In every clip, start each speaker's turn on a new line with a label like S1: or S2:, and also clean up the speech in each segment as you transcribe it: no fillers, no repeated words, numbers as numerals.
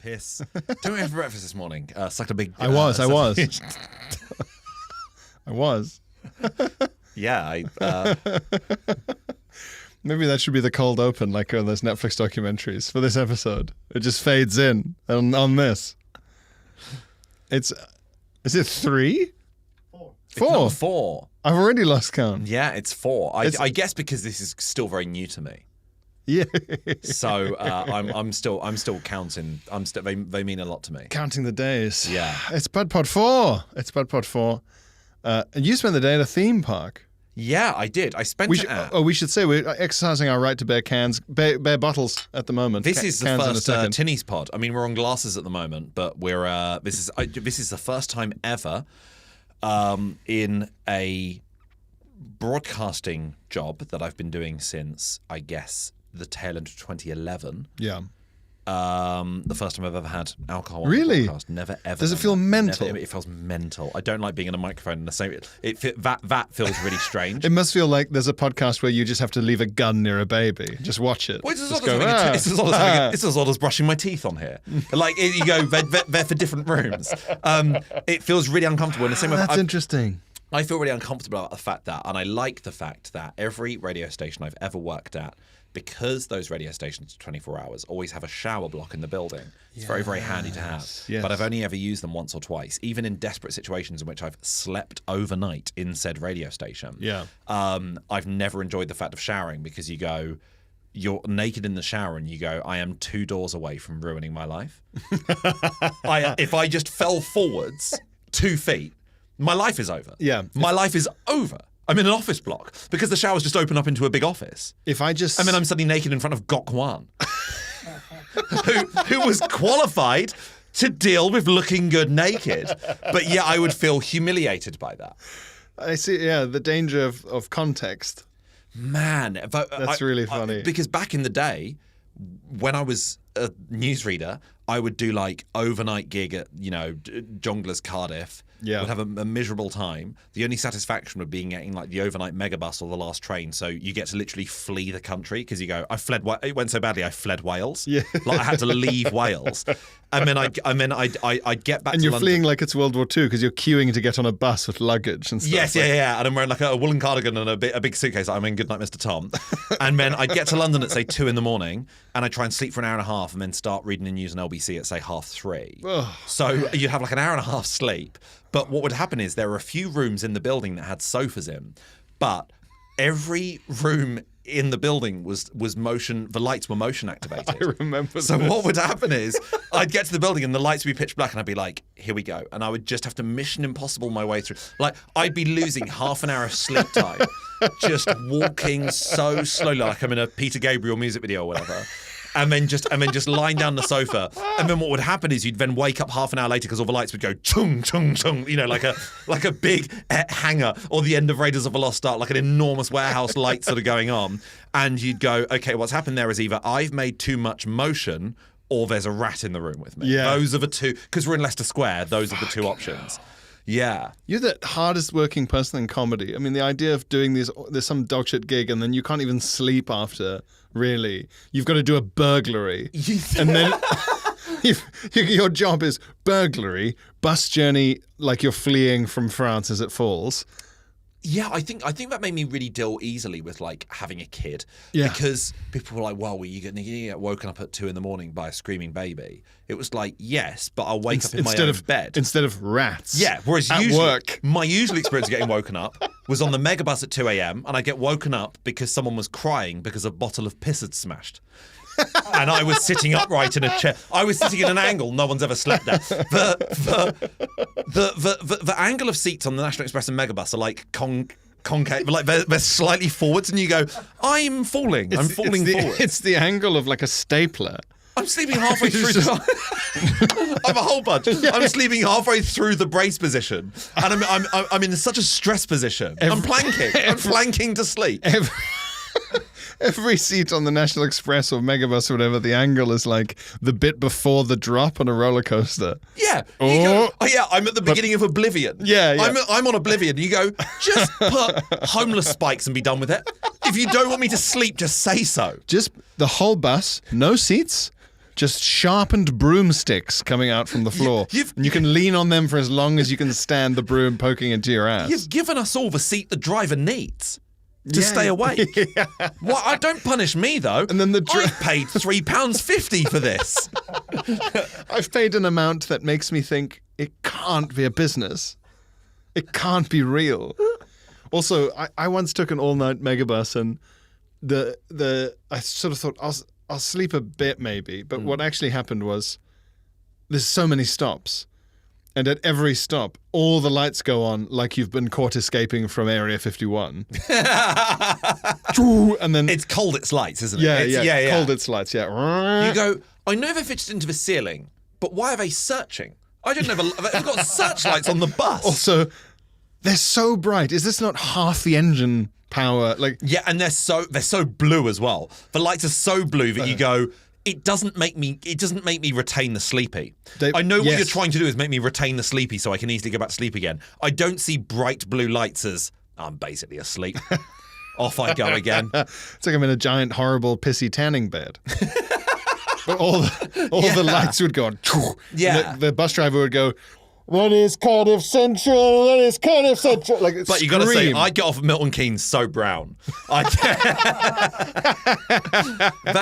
S1: piss. Don't we have breakfast this morning? Sucked a big...
S2: I was. I was.
S1: Yeah,
S2: Maybe that should be the cold open, like on those Netflix documentaries for this episode. It just fades in on this. Is it 3?
S1: 4.
S2: 4.
S1: It's not 4.
S2: I've already lost count.
S1: Yeah, it's 4. I guess because this is still very new to me.
S2: Yeah.
S1: So I'm still counting. They mean a lot to me.
S2: Counting the days.
S1: Yeah.
S2: It's BudPod 4. It's BudPod 4. And you spent the day at a theme park.
S1: Yeah, I did. I spent
S2: we should say we're exercising our right to bear bear bottles at the moment.
S1: This is the first Tinnies pod. I mean, we're on glasses at the moment, but we're this is the first time ever in a broadcasting job that I've been doing since, I guess, the tail end of 2011.
S2: Yeah.
S1: The first time I've ever had alcohol on
S2: really?
S1: the podcast. Never, ever.
S2: Does it feel mental?
S1: It feels mental. I don't like being in a microphone in the same... That feels really strange.
S2: It must feel like there's a podcast where you just have to leave a gun near a baby. Just watch it.
S1: Well, it's as odd as brushing my teeth on here. Like, you go, they're for different rooms. It feels really uncomfortable. In the same way,
S2: that's interesting.
S1: I feel really uncomfortable about the fact that, and I like the fact that every radio station I've ever worked at, because those radio stations are 24 hours, always have a shower block in the building. It's very, very handy to have.
S2: Yes.
S1: But I've only ever used them once or twice, even in desperate situations in which I've slept overnight in said radio station.
S2: Yeah.
S1: I've never enjoyed the fact of showering because you're naked in the shower and you go, I am 2 doors away from ruining my life. If I just fell forwards 2 feet, my life is over.
S2: Yeah.
S1: My life is over. I'm in an office block because the showers just open up into a big office.
S2: If I just...
S1: I'm suddenly naked in front of Gok Wan, who was qualified to deal with looking good naked. But yeah, I would feel humiliated by that.
S2: I see, yeah, the danger of context.
S1: Man.
S2: That's really funny.
S1: Because back in the day, when I was a newsreader, I would do like overnight gig at, Jongleurs Cardiff.
S2: Yeah.
S1: Would have a miserable time. The only satisfaction would be getting like the overnight Megabus or the last train. So you get to literally flee the country because you go, it went so badly, I fled Wales.
S2: Yeah.
S1: Like I had to leave Wales. And then I'd get back to London.
S2: And you're fleeing like it's World War II because you're queuing to get on a bus with luggage and stuff.
S1: Yes, yeah. And I'm wearing like a woolen cardigan and a big suitcase. I'm in Goodnight, Mr. Tom. And then I'd get to London at, say, 2 a.m. and I'd try and sleep for an hour and a half and then start reading the news on LBC at, say, 3:30.
S2: Ugh.
S1: So you'd have like an hour and a half sleep. But what would happen is there were a few rooms in the building that had sofas in, but every room in the building was motion. The lights were motion activated.
S2: I remember.
S1: So what would happen is I'd get to the building and the lights would be pitch black, and I'd be like, "Here we go," and I would just have to Mission Impossible my way through. Like I'd be losing half an hour of sleep time, just walking so slowly, like I'm in a Peter Gabriel music video or whatever. And then just lying down the sofa. And then what would happen is you'd then wake up half an hour later because all the lights would go chung, chung, chung, like a big hangar or the end of Raiders of the Lost Ark, like an enormous warehouse lights that are going on. And you'd go, okay, what's happened there is either I've made too much motion or there's a rat in the room with me.
S2: Yeah.
S1: Those are the two, because we're in Leicester Square, those are the two options. Yeah.
S2: You're the hardest working person in comedy. I mean, the idea of doing there's some dogshit gig and then you can't even sleep after, really. You've got to do a burglary. And then your job is burglary, bus journey like you're fleeing from France as it falls.
S1: Yeah, I think that made me really deal easily with like having a kid.
S2: Yeah.
S1: Because people were like, well, were you going to get woken up at 2 a.m. by a screaming baby? It was like, yes, but I'll wake up in my own bed.
S2: Instead of rats.
S1: Yeah, whereas my usual experience of getting woken up was on the Megabus at 2 a.m. and I get woken up because someone was crying because a bottle of piss had smashed. And I was sitting upright in a chair. I was sitting in an angle no one's ever slept at. The angle of seats on the National Express and Megabus are like concave, like they're slightly forwards, and you go, I'm falling forward.
S2: It's the angle of like a stapler.
S1: I'm sleeping halfway through. I'm a whole bunch. I'm sleeping halfway through the brace position, and I'm in such a stress position. I'm planking. I'm flanking to sleep.
S2: Every seat on the National Express or Megabus or whatever, the angle is like the bit before the drop on a roller coaster.
S1: Yeah. I'm at the beginning of Oblivion.
S2: Yeah.
S1: I'm on Oblivion. You go, just put homeless spikes and be done with it. If you don't want me to sleep, just say so.
S2: Just the whole bus, no seats, just sharpened broomsticks coming out from the floor. And you can lean on them for as long as you can stand the broom poking into your ass.
S1: You've given us all the seat the driver needs to stay awake. Yeah. Well, don't punish me, though. And then I've paid £3.50 for this.
S2: I've paid an amount that makes me think it can't be a business. It can't be real. Also, I once took an all-night megabus, and I sort of thought I'll sleep a bit maybe, but what actually happened was there's so many stops. And at every stop, all the lights go on like you've been caught escaping from Area 51. And then
S1: it's cold, it's lights, isn't it?
S2: Yeah. Cold, it's lights, yeah.
S1: You go, I know they've fitted into the ceiling, but why are they searching? I don't know. They've got searchlights on the bus.
S2: Also, they're so bright. Is this not half the engine power?
S1: Yeah, and they're so blue as well. The lights are so blue that you go, It doesn't make me retain the sleepy. I know what you're trying to do is make me retain the sleepy so I can easily go back to sleep again. I don't see bright blue lights as I'm basically asleep. Off I go again.
S2: It's like I'm in a giant, horrible, pissy tanning bed. But all the lights would go on.
S1: Yeah.
S2: The bus driver would go, "What is Cardiff Central? What is Cardiff Central?"
S1: But you got to say, I get off of Milton Keynes so brown.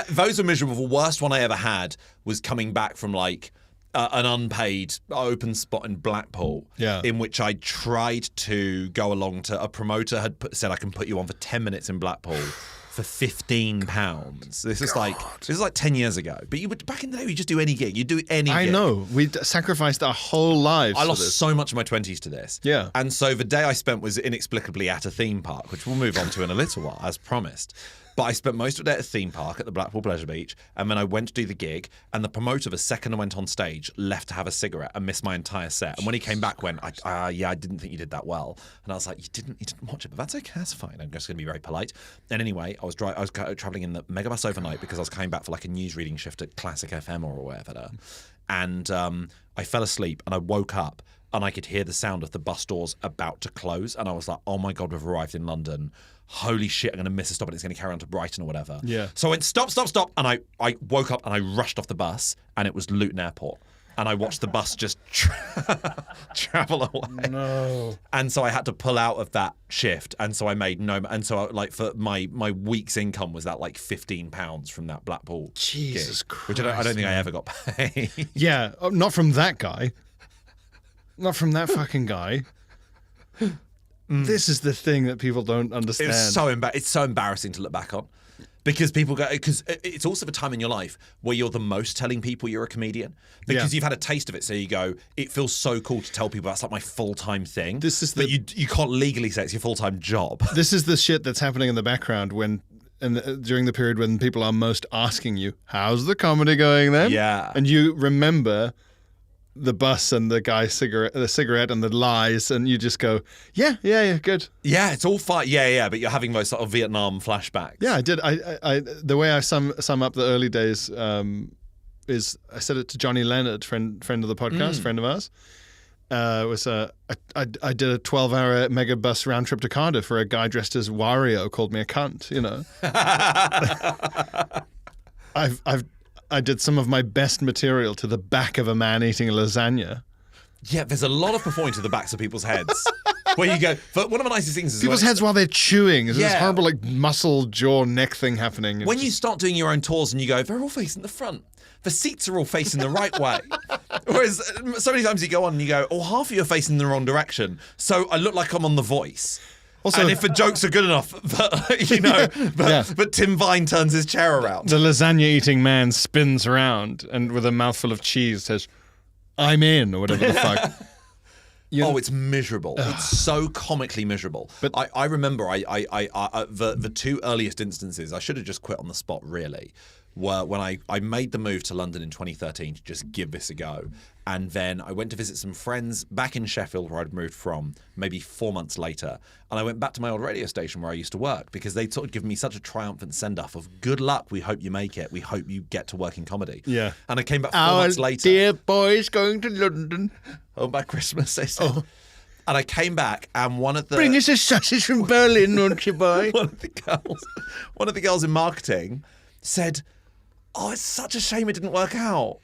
S1: Those were miserable. The worst one I ever had was coming back from an unpaid open spot in Blackpool, in which I tried to go along to a promoter had said I can put you on for 10 minutes in Blackpool for £15. This is like 10 years ago. But you would back in the day, you just do any gig. You do any gig.
S2: I know. We sacrificed our whole lives.
S1: I lost so much of my 20s to this.
S2: Yeah.
S1: And so the day I spent was inexplicably at a theme park, which we'll move on to in a little while, as promised. But I spent most of the day at a theme park at the Blackpool Pleasure Beach, and then I went to do the gig, and the promoter, the second I went on stage, left to have a cigarette and missed my entire set. And when he came back, went, I didn't think you did that well. And I was like, you didn't watch it, but that's okay, that's fine. I'm just going to be very polite. And anyway, I was travelling in the Megabus overnight because I was coming back for a news reading shift at Classic FM or whatever. And I fell asleep, and I woke up, and I could hear the sound of the bus doors about to close. And I was like, oh my God, we've arrived in London. Holy shit, I'm going to miss a stop and it's going to carry on to Brighton or whatever.
S2: Yeah.
S1: So I went, stop. And I woke up and I rushed off the bus, and it was Luton Airport. And I watched the bus just travel away.
S2: No.
S1: And so I had to pull out of that shift. And so I made for my week's income was that £15 from that Blackpool
S2: Jesus
S1: gig,
S2: Christ.
S1: which I don't think I ever got paid.
S2: Yeah, not from that guy. Not from that fucking guy. This is the thing that people don't understand.
S1: It's so embarrassing to look back on, because it's also the time in your life where you're the most telling people you're a comedian, because you've had a taste of it. So you go, it feels so cool to tell people that's like my full-time thing. But you can't legally say it's your full-time job.
S2: This is the shit that's happening in the background during the period when people are most asking you, "How's the comedy going then?"
S1: Yeah,
S2: and you remember the bus and the cigarette and the lies, and you just go, yeah, good.
S1: Yeah, it's all fine. Yeah, but you're having those sort of Vietnam flashbacks.
S2: Yeah, I did. I the way I sum up the early days is I said it to Johnny Leonard, friend of the podcast, friend of ours. I did a 12-hour Megabus round trip to Cardiff where a guy dressed as Wario called me a cunt. You know, I did some of my best material to the back of a man eating a lasagna.
S1: Yeah, there's a lot of performing to the backs of people's heads. Where you go, but one of the nicest things is
S2: people's heads while they're chewing. There's this horrible muscle jaw neck thing happening.
S1: When you start doing your own tours and you go, they're all facing the front. The seats are all facing the right way. Whereas so many times you go on and you go, oh, half of you are facing the wrong direction. So I look like I'm on The Voice. Also, and if the jokes are good enough, but Tim Vine turns his chair around.
S2: The lasagna-eating man spins around and with a mouthful of cheese says, "I'm in," or whatever the fuck.
S1: It's miserable. It's so comically miserable. But I remember the two earliest instances, I should have just quit on the spot, really, were when I made the move to London in 2013 to just give this a go. And then I went to visit some friends back in Sheffield, where I'd moved from, maybe 4 months later. And I went back to my old radio station where I used to work, because they'd sort of given me such a triumphant send-off of good luck, we hope you make it, we hope you get to work in comedy. Yeah. And I came back 4 months later.
S2: Our dear boy's going to London.
S1: Oh, by Christmas, they said. Oh. And I came back, and one of the...
S2: Bring us a sausage from Berlin, won't you, boy?
S1: One of the girls in marketing said, oh, it's such a shame it didn't work out.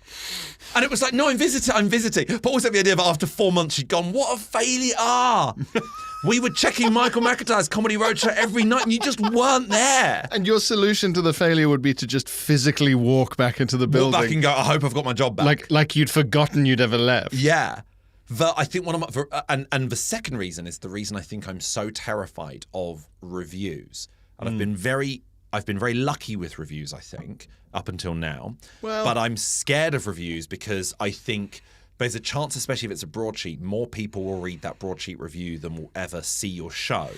S1: And it was like, no, I'm visiting. But also the idea that after 4 months, she'd gone, what a failure. We were checking Michael McIntyre's Comedy Roadshow every night and you just weren't there.
S2: And your solution to the failure would be to just physically walk back into the building.
S1: Walk back and go, I hope I've got my job back.
S2: Like you'd forgotten you'd ever left.
S1: Yeah. I think one of my, and the second reason is the reason I think I'm so terrified of reviews. And I've been very lucky with reviews, I think, up until now.
S2: Well,
S1: but I'm scared of reviews because I think there's a chance, especially if it's a broadsheet, more people will read that broadsheet review than will ever see your show.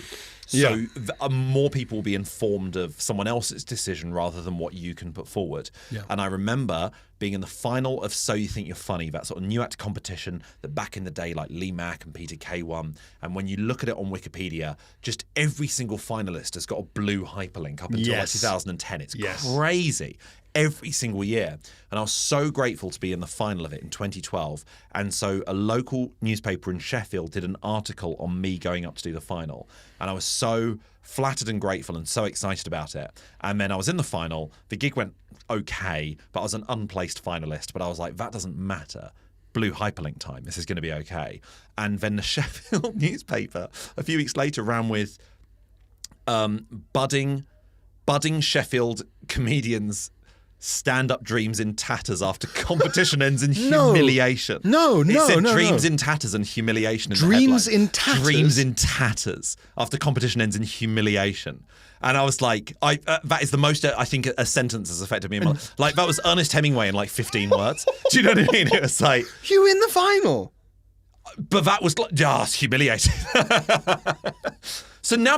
S1: So more people will be informed of someone else's decision rather than what you can put forward. Yeah. And I remember being in the final of So You Think You're Funny, that sort of new actor competition that back in the day, like Lee Mack and Peter Kay won. And when you look at it on Wikipedia, just every single finalist has got a blue hyperlink up until like 2010. It's crazy. Every single year. And I was so grateful to be in the final of it in 2012. And so a local newspaper in Sheffield did an article on me going up to do the final. And I was so flattered and grateful and so excited about it. And then I was in the final. The gig went okay, but I was an unplaced finalist. But I was like, that doesn't matter. Blue hyperlink time. This is going to be okay. And then the Sheffield newspaper a few weeks later ran with budding Sheffield comedians stand-up dreams in tatters after competition ends in humiliation. It said dreams in tatters and humiliation in
S2: Dreams
S1: the headline.
S2: in tatters?
S1: Dreams in tatters after competition ends in humiliation. And I was like, that is the most, I think, a sentence has affected me. Like, that was Ernest Hemingway in like 15 words. Do you know what I mean? It was like...
S2: You in the final?
S1: But that was like, it's humiliating. So now,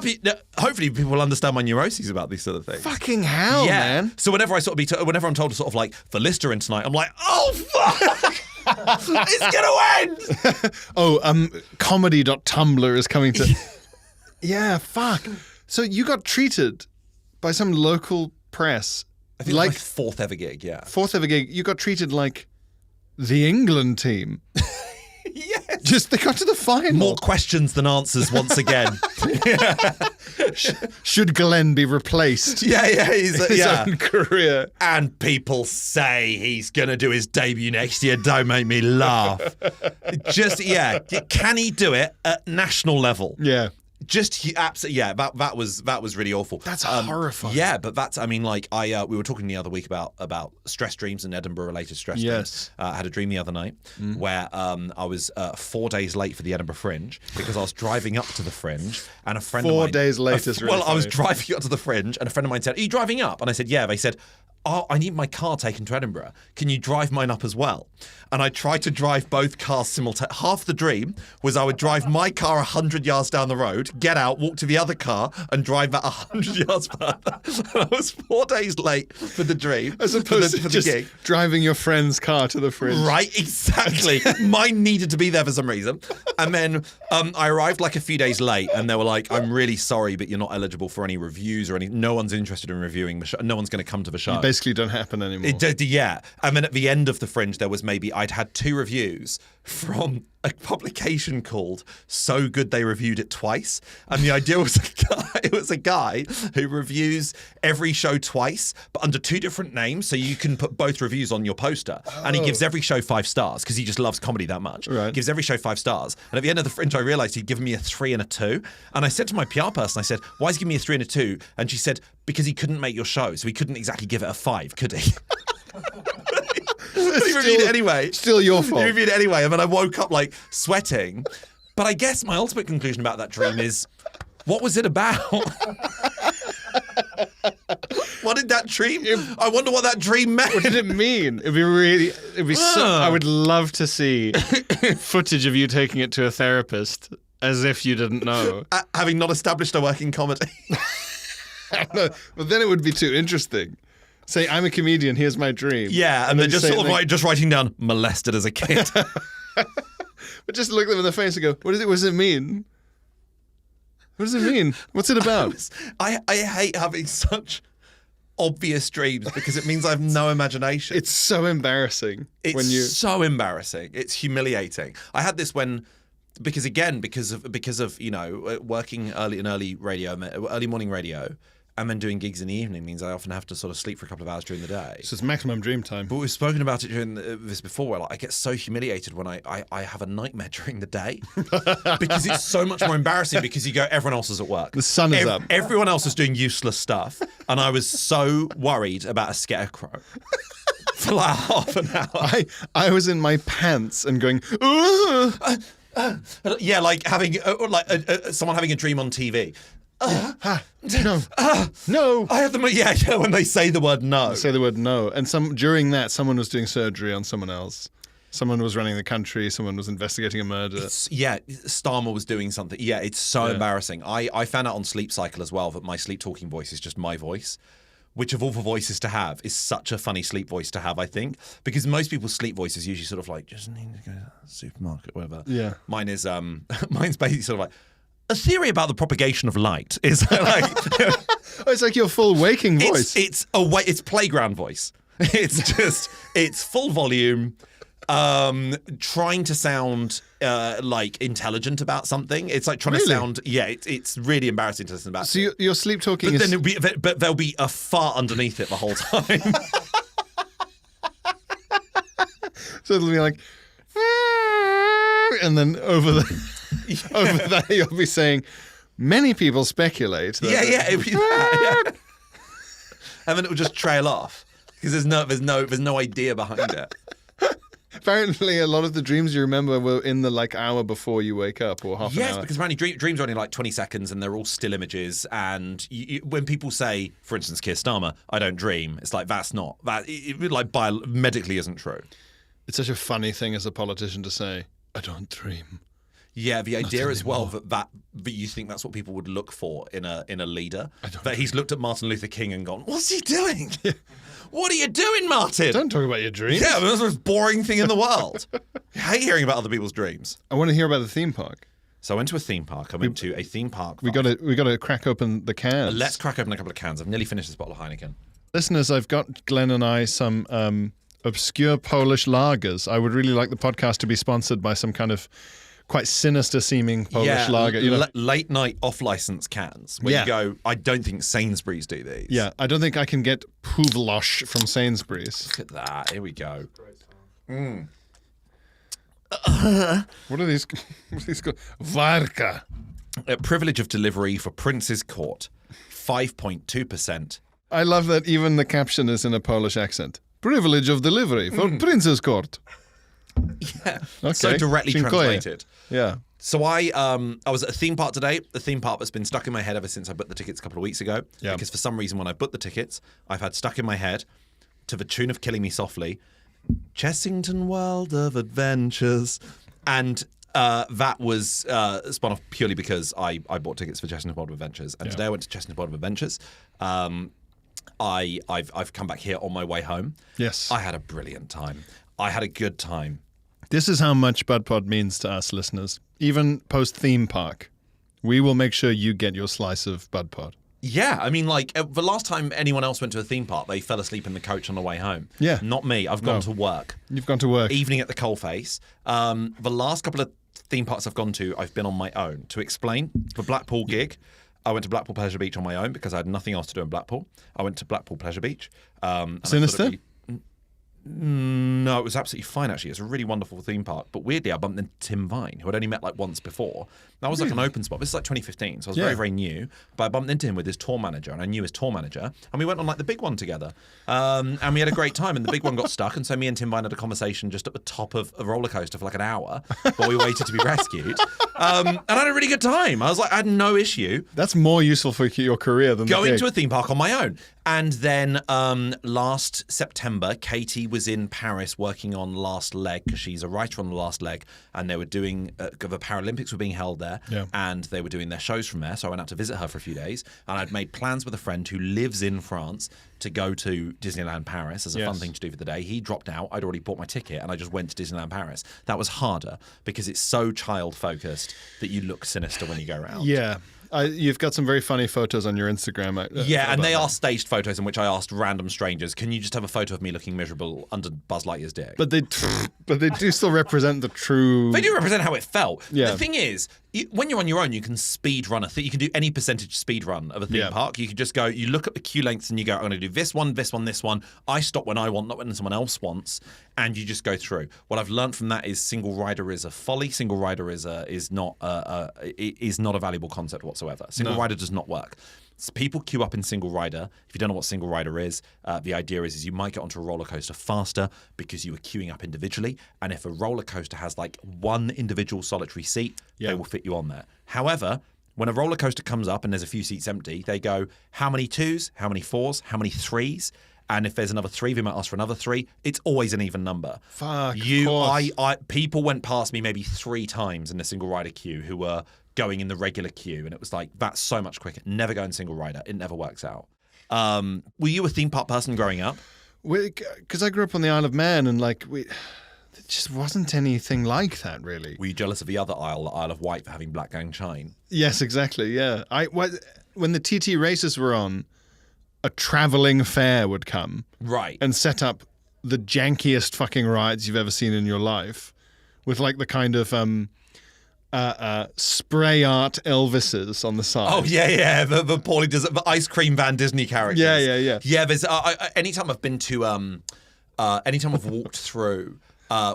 S1: hopefully, people will understand my neuroses about these sort of things.
S2: Fucking hell, man!
S1: So whenever I sort of whenever I'm told to sort of like the Lister in tonight, I'm like, oh fuck, it's gonna end.
S2: Comedy.tumblr is coming to. Yeah, fuck. So you got treated by some local press.
S1: I think like my fourth ever gig. Yeah,
S2: fourth ever gig. You got treated like the England team.
S1: Yes.
S2: Just they got to the final.
S1: More questions than answers once again.
S2: Should Glenn be replaced?
S1: Yeah, he's
S2: his own career.
S1: And people say he's gonna do his debut next year. Don't make me laugh. Just can he do it at national level?
S2: Yeah.
S1: Absolutely, that was really awful.
S2: That's horrifying.
S1: Yeah, but that's, I mean, like, we were talking the other week about stress dreams and Edinburgh-related stress dreams. I had a dream the other night where I was 4 days late for the Edinburgh Fringe because I was driving up to the Fringe and a friend of mine...
S2: 4 days late is really
S1: Well, I was driving up to the Fringe and a friend of mine said, are you driving up? And I said, yeah. They said, oh, I need my car taken to Edinburgh. Can you drive mine up as well? And I tried to drive both cars simultaneously. Half the dream was I would drive my car 100 yards down the road, get out, walk to the other car, and drive that 100 yards further. And I was 4 days late for the dream.
S2: As opposed
S1: for
S2: to just
S1: gig.
S2: Driving your friend's car to the Fringe.
S1: Right, exactly. Mine needed to be there for some reason. And then I arrived like a few days late, and they were like, I'm really sorry, but you're not eligible for any reviews or any... No one's interested in reviewing the show. No one's going to come to the show.
S2: You basically don't happen anymore.
S1: Yeah. And then at the end of the Fringe, there was I'd had 2 reviews from a publication called So Good They Reviewed It Twice. And the idea was a guy who reviews every show twice, but under 2 different names, so you can put both reviews on your poster. And he gives every show 5 stars because he just loves comedy that much.
S2: Right.
S1: Gives every show 5 stars. And at the end of the Fringe, I realised he'd given me a 3 and a 2. And I said to my PR person, I said, why is he giving me a 3 and a 2? And she said, because he couldn't make your show, so he couldn't exactly give it a 5, could he? He reviewed it anyway.
S2: Still your fault.
S1: He reviewed it anyway, and then I woke up like sweating. But I guess my ultimate conclusion about that dream is, what was it about? What did that dream? I wonder what that dream meant.
S2: What did it mean? It'd be so. I would love to see footage of you taking it to a therapist as if you didn't know,
S1: having not established a working comedy.
S2: No, but then it would be too interesting. Say, I'm a comedian, here's my dream.
S1: Yeah, and then just sort of just writing down, molested as a kid.
S2: But just look them in the face and go, what does it mean? What does it mean? What's it about?
S1: I hate having such obvious dreams because it means I have no imagination.
S2: It's so embarrassing.
S1: So embarrassing. It's humiliating. I had this because of working early morning radio, and then doing gigs in the evening means I often have to sort of sleep for a couple of hours during the day.
S2: So it's maximum dream time.
S1: But we've spoken about it during this before, where like, I get so humiliated when I have a nightmare during the day because it's so much more embarrassing because you go, everyone else is at work.
S2: The sun is up.
S1: Everyone else is doing useless stuff. And I was so worried about a scarecrow for like half an hour.
S2: I was in my pants and going,
S1: Yeah, like having someone having a dream on TV.
S2: No.
S1: I have them. Yeah, when they say the word no.
S2: Say the word no. And during that, someone was doing surgery on someone else. Someone was running the country. Someone was investigating a murder.
S1: Starmer was doing something. Yeah, it's so embarrassing. I found out on Sleep Cycle as well that my sleep talking voice is just my voice, which of all the voices to have is such a funny sleep voice to have, I think. Because most people's sleep voice is usually sort of like, just need to go to the supermarket, whatever.
S2: Yeah.
S1: Mine is, mine's basically sort of like, a theory about the propagation of light is like...
S2: It's like your full waking voice.
S1: It's playground voice. It's full volume, trying to sound like intelligent about something. It's like trying to sound... Yeah, it's really embarrassing to listen back.
S2: So your sleep talking
S1: but
S2: is...
S1: But there'll be a fart underneath it the whole time.
S2: So it'll be like... And then over that you'll be saying, many people speculate that...
S1: Yeah, it'll be that, yeah. And then it will just trail off because there's no idea behind it.
S2: Apparently, a lot of the dreams you remember were in the hour before you wake up, or half an hour.
S1: Yes, because apparently dreams are only like 20 seconds and they're all still images. And when people say, for instance, Keir Starmer, I don't dream, it's like, that's not, medically isn't true.
S2: It's such a funny thing as a politician to say, I don't dream.
S1: Yeah, the idea as well that you think that's what people would look for in a leader. That he's looked at Martin Luther King and gone, what's he doing? Yeah. What are you doing, Martin?
S2: Don't talk about your dreams.
S1: Yeah, that's the most boring thing in the world. I hate hearing about other people's dreams.
S2: I want to hear about the theme park.
S1: So I went to a theme park. I went to a theme park.
S2: We got to crack open the cans.
S1: Let's crack open a couple of cans. I've nearly finished this bottle of Heineken.
S2: Listeners, I've got Glenn and I some obscure Polish lagers. I would really like the podcast to be sponsored by some kind of quite sinister-seeming Polish lager.
S1: Late night off-license cans. Where you go, I don't think Sainsbury's do these.
S2: Yeah, I don't think I can get Puvlosh from Sainsbury's.
S1: Look at that. Here we go.
S2: What are these called? Varka.
S1: A privilege of delivery for Prince's Court. 5.2%.
S2: I love that even the caption is in a Polish accent. Privilege of delivery for Prince's Court.
S1: Yeah,
S2: okay.
S1: So directly translated.
S2: Yeah.
S1: So I was at a theme park today, the theme park that's been stuck in my head ever since I booked the tickets a couple of weeks ago.
S2: Yeah.
S1: Because for some reason when I booked the tickets, I've had stuck in my head, to the tune of Killing Me Softly, Chessington World of Adventures. And that was spun off purely because I bought tickets for Chessington World of Adventures. And today I went to Chessington World of Adventures. I've come back here on my way home.
S2: Yes.
S1: I had a brilliant time. I had a good time.
S2: This is how much BudPod means to us, listeners. Even post-theme park, we will make sure you get your slice of BudPod.
S1: Yeah, I mean, the last time anyone else went to a theme park, they fell asleep in the coach on the way home.
S2: Yeah.
S1: Not me. I've gone to work.
S2: You've gone to work.
S1: Evening at the Coalface. The last couple of theme parks I've gone to, I've been on my own. To explain, the Blackpool gig, I went to Blackpool Pleasure Beach on my own because I had nothing else to do in Blackpool. I went to Blackpool Pleasure Beach.
S2: Sinister?
S1: No, it was absolutely fine, actually. It's a really wonderful theme park. But weirdly, I bumped into Tim Vine, who I'd only met once before. That was like an open spot. This is like 2015, so I was very, very new. But I bumped into him with his tour manager, and I knew his tour manager. And we went on the big one together. And we had a great time, and the big one got stuck. And so me and Tim Vine had a conversation just at the top of a roller coaster for an hour while we waited to be rescued. And I had a really good time. I had no issue.
S2: That's more useful for your career than
S1: going to a theme park on my own. And then last September, Katie was in Paris working on Last Leg because she's a writer on The Last Leg, and they were doing the Paralympics were being held there, and they were doing their shows from there. So I went out to visit her for a few days, and I'd made plans with a friend who lives in France to go to Disneyland Paris as a fun thing to do for the day. He dropped out. I'd already bought my ticket, and I just went to Disneyland Paris. That was harder because it's so child-focused that you look sinister when you go around.
S2: Yeah. You've got some very funny photos on your Instagram.
S1: And they are staged photos in which I asked random strangers, can you just have a photo of me looking miserable under Buzz Lightyear's dick?
S2: But they do still represent the true...
S1: They do represent how it felt.
S2: Yeah.
S1: The thing is, when you're on your own, you can speed run you can do any percentage speed run of a theme park. You can just go, you look at the queue lengths and you go, I'm going to do this one, this one, this one. I stop when I want, not when someone else wants. And you just go through. What I've learned from that is single rider is a folly. Single rider is not a valuable concept whatsoever. Single rider does not work. So people queue up in single rider. If you don't know what single rider is, the idea is you might get onto a roller coaster faster because you were queuing up individually. And if a roller coaster has like one individual solitary seat, they will fit you on there. However, when a roller coaster comes up and there's a few seats empty, they go, how many 2s, how many 4s, how many 3s? And if there's another 3, they might ask for another 3. It's always an even number.
S2: Fuck, of course.
S1: People went past me maybe 3 times in the single rider queue who were going in the regular queue, and it was like, that's so much quicker. Never go in single rider. It never works out. Were you a theme park person growing up?
S2: Because I grew up on the Isle of Man, and like there just wasn't anything like that, really.
S1: Were you jealous of the other Isle, the Isle of Wight, for having Black Gang Shine?
S2: Yes, exactly, yeah. When the TT races were on, a travelling fair would come.
S1: Right.
S2: And set up the jankiest fucking rides you've ever seen in your life, with like the kind of spray art Elvises on the side.
S1: Oh yeah, the poorly the ice cream van Disney characters.
S2: Yeah.
S1: Yeah, there's anytime I've been to anytime I've walked through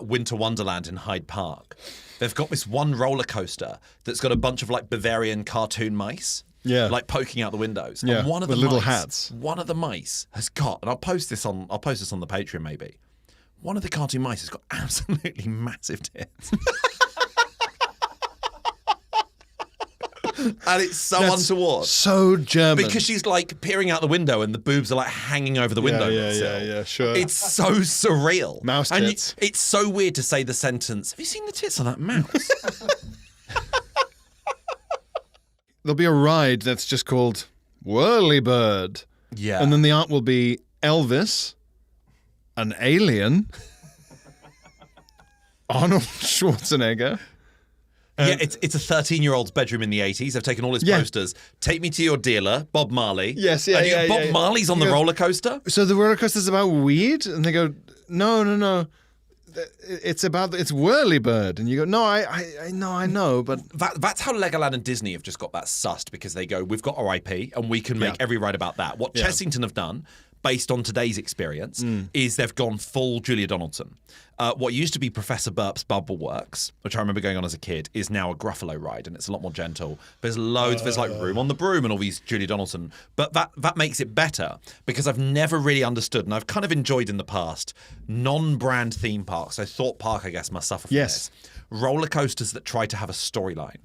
S1: Winter Wonderland in Hyde Park, they've got this one roller coaster that's got a bunch of like Bavarian cartoon mice.
S2: Yeah,
S1: like poking out the windows.
S2: Yeah,
S1: and one of the
S2: little
S1: mice,
S2: hats.
S1: One of the mice has got, and I'll post this on the Patreon maybe. One of the cartoon mice has got absolutely massive tits. And it's so untoward.
S2: So German.
S1: Because she's like peering out the window and the boobs are like hanging over the window.
S2: Yeah, sure.
S1: It's so surreal.
S2: Mouse tits.
S1: And it's so weird to say the sentence, have you seen the tits on that mouse?
S2: There'll be a ride that's just called Whirlybird.
S1: Yeah.
S2: And then the art will be Elvis, an alien, Arnold Schwarzenegger.
S1: Yeah, it's a 13-year-old's bedroom in the 80s. They've taken all his posters. Take me to your dealer, Bob Marley.
S2: Yes,
S1: Bob Marley's on the roller coaster?
S2: So the roller coaster's about weed? And they go, no. It's Whirlybird. And you go, no, I know, but...
S1: That's how Legoland and Disney have just got that sussed, because they go, we've got our IP and we can make every ride about that. What Chessington have done, based on today's experience, is they've gone full Julia Donaldson. What used to be Professor Burp's Bubble Works, which I remember going on as a kid, is now a Gruffalo ride, and it's a lot more gentle. There's loads, there's like Room on the Broom and all these Julia Donaldson. But that makes it better, because I've never really understood, and I've kind of enjoyed in the past, non-brand theme parks. So Thorpe Park, I guess, must suffer from this. Roller coasters that try to have a storyline.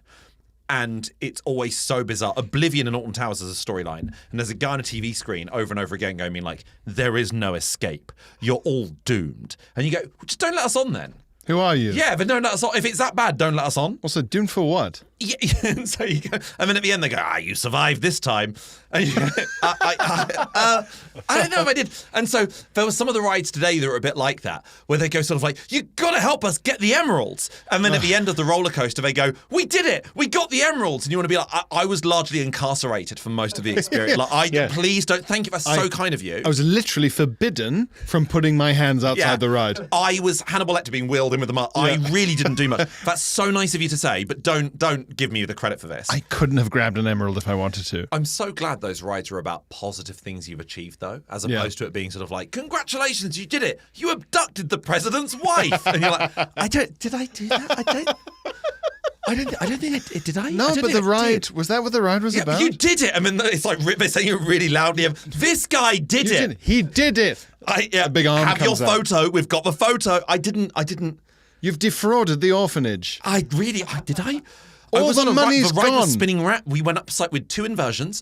S1: And it's always so bizarre. Oblivion and Alton Towers is a storyline. And there's a guy on a TV screen over and over again going, like, there is no escape. You're all doomed. And you go, just don't let us on then.
S2: Who are you?
S1: Yeah, but don't let us on. If it's that bad, don't let us on.
S2: Also, doomed for what?
S1: Yeah, and so you go, and then at the end they go, you survived this time. And you go, I don't know if I did. And so there were some of the rides today that were a bit like that, where they go sort of like, you got to help us get the emeralds. And then at the end of the roller coaster, they go, we did it. We got the emeralds. And you want to be like, I was largely incarcerated for most of the experience. Like, please don't. Thank you. That's so kind of you.
S2: I was literally forbidden from putting my hands outside the ride.
S1: I was Hannibal Lecter being wheeled in with the mud. I really didn't do much. That's so nice of you to say, but don't give me the credit for this.
S2: I couldn't have grabbed an emerald if I wanted to.
S1: I'm so glad those rides are about positive things you've achieved, though, as opposed to it being sort of like, congratulations, you did it. You abducted the president's wife. And you're like, did I do that? I don't think I did. Did I?
S2: No, but the ride, was that what the ride was about?
S1: You did it. I mean, it's like they're saying it really loudly. This guy did it.
S2: He did it.
S1: A
S2: big arm
S1: have your
S2: comes out.
S1: photo. We've got the photo. I didn't.
S2: You've defrauded the orphanage.
S1: Did I?
S2: All the money's
S1: the ride
S2: gone.
S1: Was spinning rat. We went up site with 2 inversions.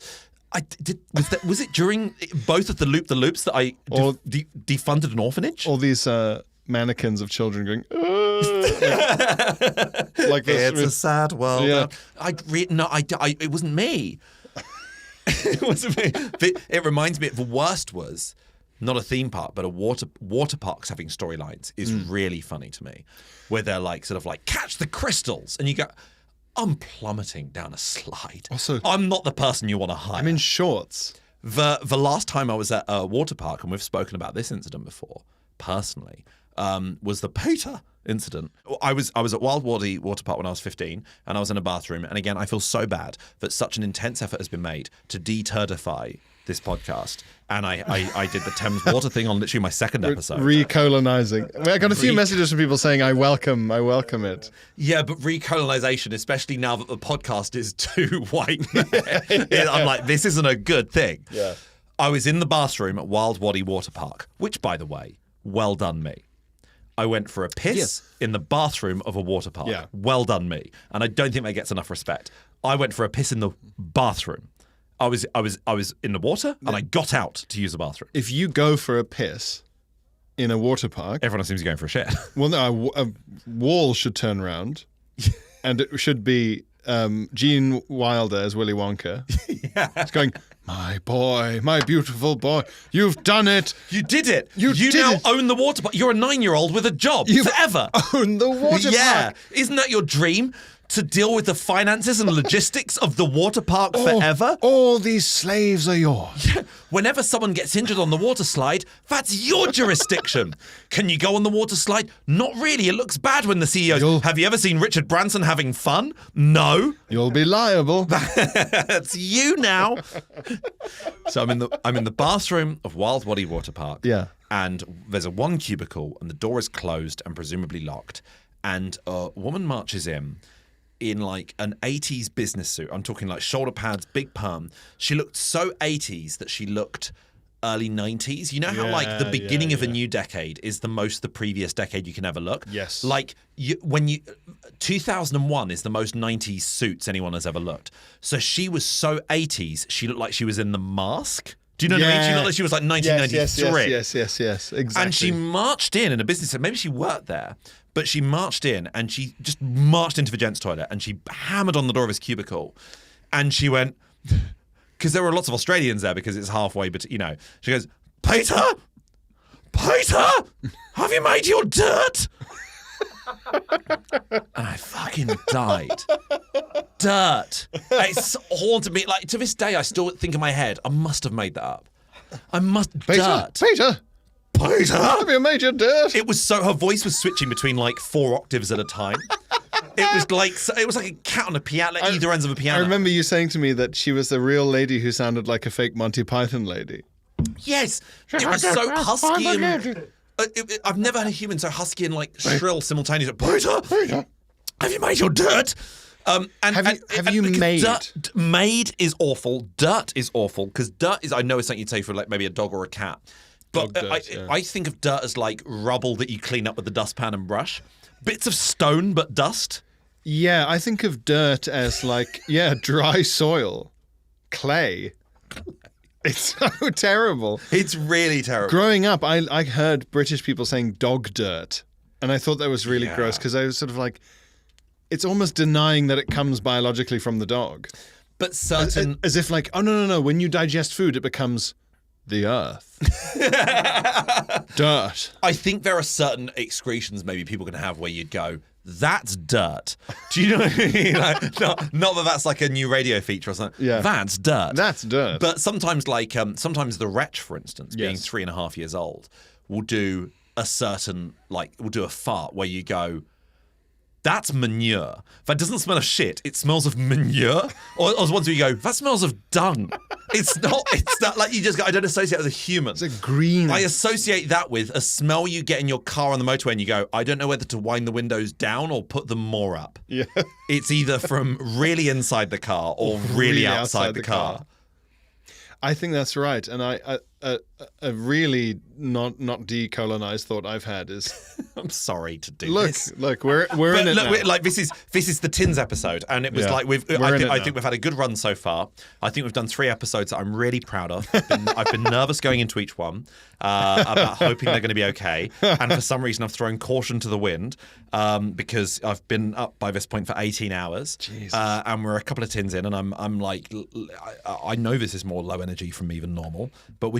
S1: Was it during both of the loops that I defunded an orphanage?
S2: All these mannequins of children going, like this.
S1: It's a sad world.
S2: Yeah.
S1: It wasn't me. It wasn't me. It reminds me. The worst was not a theme park, but a water parks having storylines is really funny to me, where they're like sort of like catch the crystals, and you go, I'm plummeting down a slide.
S2: Also,
S1: I'm not the person you want to hire.
S2: I'm in shorts.
S1: The last time I was at a water park, and we've spoken about this incident before, personally, was the Peter. incident. I was at Wild Wadi Water Park when I was 15, and I was in a bathroom. And again, I feel so bad that such an intense effort has been made to de-turdify this podcast. And I did the Thames water thing on literally my second episode.
S2: Recolonizing. I got a few messages from people saying, I welcome it.
S1: Yeah, but recolonization, especially now that the podcast is too white, I'm like, this isn't a good thing.
S2: Yeah.
S1: I was in the bathroom at Wild Wadi Water Park, which, by the way, well done me. I went for a piss in the bathroom of a water park.
S2: Yeah.
S1: Well done me. And I don't think that gets enough respect. I went for a piss in the bathroom. I was in the water and I got out to use the bathroom.
S2: If you go for a piss in a water park,
S1: Everyone seems to be going for a shit.
S2: well, no, a wall should turn around, and it should be Gene Wilder as Willy Wonka.
S1: Yeah.
S2: It's going, my boy, my beautiful boy, you've done it.
S1: You did it.
S2: You did
S1: now
S2: it.
S1: own the water park. You're a 9-year-old with a job forever.
S2: Own the water
S1: Yeah.
S2: park.
S1: Isn't that your dream? To deal with the finances and logistics of the water park forever?
S2: All these slaves are yours.
S1: Whenever someone gets injured on the water slide, that's your jurisdiction. Can you go on the water slide? Not really. It looks bad when the CEO... Have you ever seen Richard Branson having fun? No.
S2: You'll be liable.
S1: That's you now. So I'm in the bathroom of Wild Wadi Water Park.
S2: Yeah.
S1: And there's a one cubicle and the door is closed and presumably locked. And a woman marches in like an 80s business suit. I'm talking like shoulder pads, big perm. She looked so 80s that she looked early 90s. You know how like the beginning of a new decade is the previous decade you can ever look?
S2: Yes.
S1: Like 2001 is the most 90s suits anyone has ever looked. So she was so 80s, she looked like she was in The Mask. Do you know what I mean? She looked like she was like 1993.
S2: Yes, exactly.
S1: And she marched in a business, maybe she worked there, but she marched in and she just marched into the gents' toilet and she hammered on the door of his cubicle. And she went, because there were lots of Australians there because it's halfway, but she goes, Peter, have you made your dirt? And I fucking died. Dirt. It's haunted me. Like, to this day, I still think in my head, I must have made that up. Dirt.
S2: Peter, have you made your dirt?
S1: It was so, her voice was switching between like 4 octaves at a time. It was like a cat on a piano, like either ends of a piano.
S2: I remember you saying to me that she was the real lady who sounded like a fake Monty Python lady.
S1: Yes. It was so husky and... I've never had a human so husky and like shrill simultaneously. Peter, have you made your dirt?
S2: Have you made?
S1: Made is awful. Dirt is awful because dirt is, I know it's something you'd say for like maybe a dog or a cat. But I think of dirt as like rubble that you clean up with the dustpan and brush. Bits of stone, but dust.
S2: Yeah, I think of dirt as like, dry soil, clay. It's so terrible.
S1: It's really terrible.
S2: Growing up, I heard British people saying dog dirt. And I thought that was really gross because I was sort of like, it's almost denying that it comes biologically from the dog.
S1: But certain...
S2: As if like, oh, no. When you digest food, it becomes the earth. Dirt.
S1: I think there are certain excretions maybe people can have where you'd go, that's dirt. Do you know what I mean? Like, not that that's like a new radio feature or something.
S2: Yeah.
S1: That's dirt.
S2: That's dirt.
S1: But sometimes like, sometimes the wretch, for instance, being 3.5 years old, will do a certain, like, will do a fart where you go, that's manure. That doesn't smell of shit. It smells of manure. Or ones where you go, that smells of dung. It's not like you just go, I don't associate it with a human.
S2: It's a green.
S1: I associate that with a smell you get in your car on the motorway and you go, I don't know whether to wind the windows down or put them more up.
S2: Yeah.
S1: It's either from really inside the car or really outside the car.
S2: I think that's right. And a really not decolonized thought I've had is,
S1: I'm sorry to do this.
S2: Look, we're in it now.
S1: Like this is the Tins episode, and it was like I think we've had a good run so far. I think we've done 3 episodes that I'm really proud of. I've been nervous going into each one about hoping they're going to be okay, and for some reason I've thrown caution to the wind because I've been up by this point for 18 hours, and we're a couple of tins in, and I'm like, I know this is more low energy from me than normal, but we're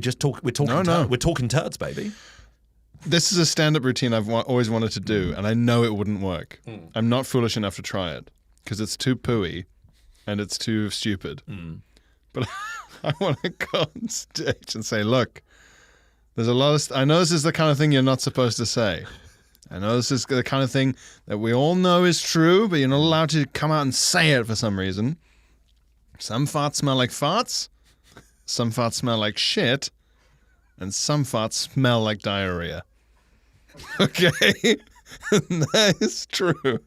S1: talking turds, baby.
S2: This is a stand-up routine I've always wanted to do, and I know it wouldn't work. I'm not foolish enough to try it because it's too pooey and it's too stupid. But I want to go on stage and say, look, there's a lot of... I know this is the kind of thing you're not supposed to say, I know this is the kind of thing that we all know is true, but you're not allowed to come out and say it for some reason. Some farts smell like farts, some farts smell like shit, and some farts smell like diarrhea. Okay? That is true.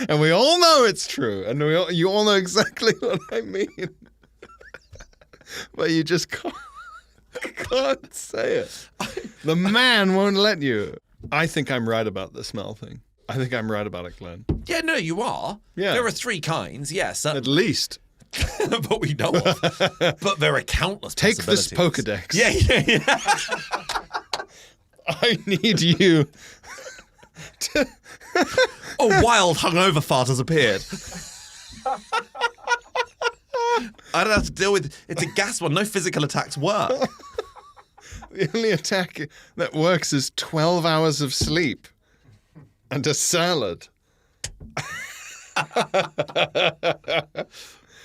S2: And we all know it's true, and you all know exactly what I mean. But you just can't say it. The man won't let you. I think I'm right about the smell thing. I think I'm right about it, Glenn.
S1: Yeah, no, you are.
S2: Yeah.
S1: There are 3 kinds, yes.
S2: At least.
S1: But we know of. But there are countless
S2: Take this
S1: possibilities.
S2: Pokedex.
S1: Yeah.
S2: I need you to...
S1: A wild hungover fart has appeared. I don't have to deal with... It's a gas one. No physical attacks work.
S2: The only attack that works is 12 hours of sleep and a salad.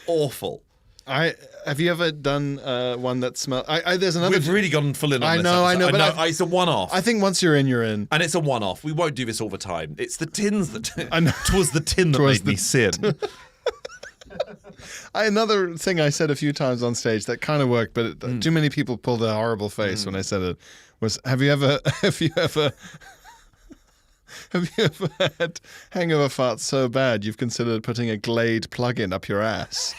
S1: Awful.
S2: Have you ever done one that smells? There's another.
S1: We've really gone full in on this
S2: I know,
S1: episode.
S2: but
S1: it's a one-off.
S2: I think once you're in, you're in.
S1: And it's a one-off. We won't do this all the time. It's the tins that...
S2: I know.
S1: 'Twas the tin that made me sin.
S2: Another thing I said a few times on stage that kind of worked, but too many people pulled a horrible face when I said it, was, have you ever had hangover farts so bad you've considered putting a Glade plug-in up your ass?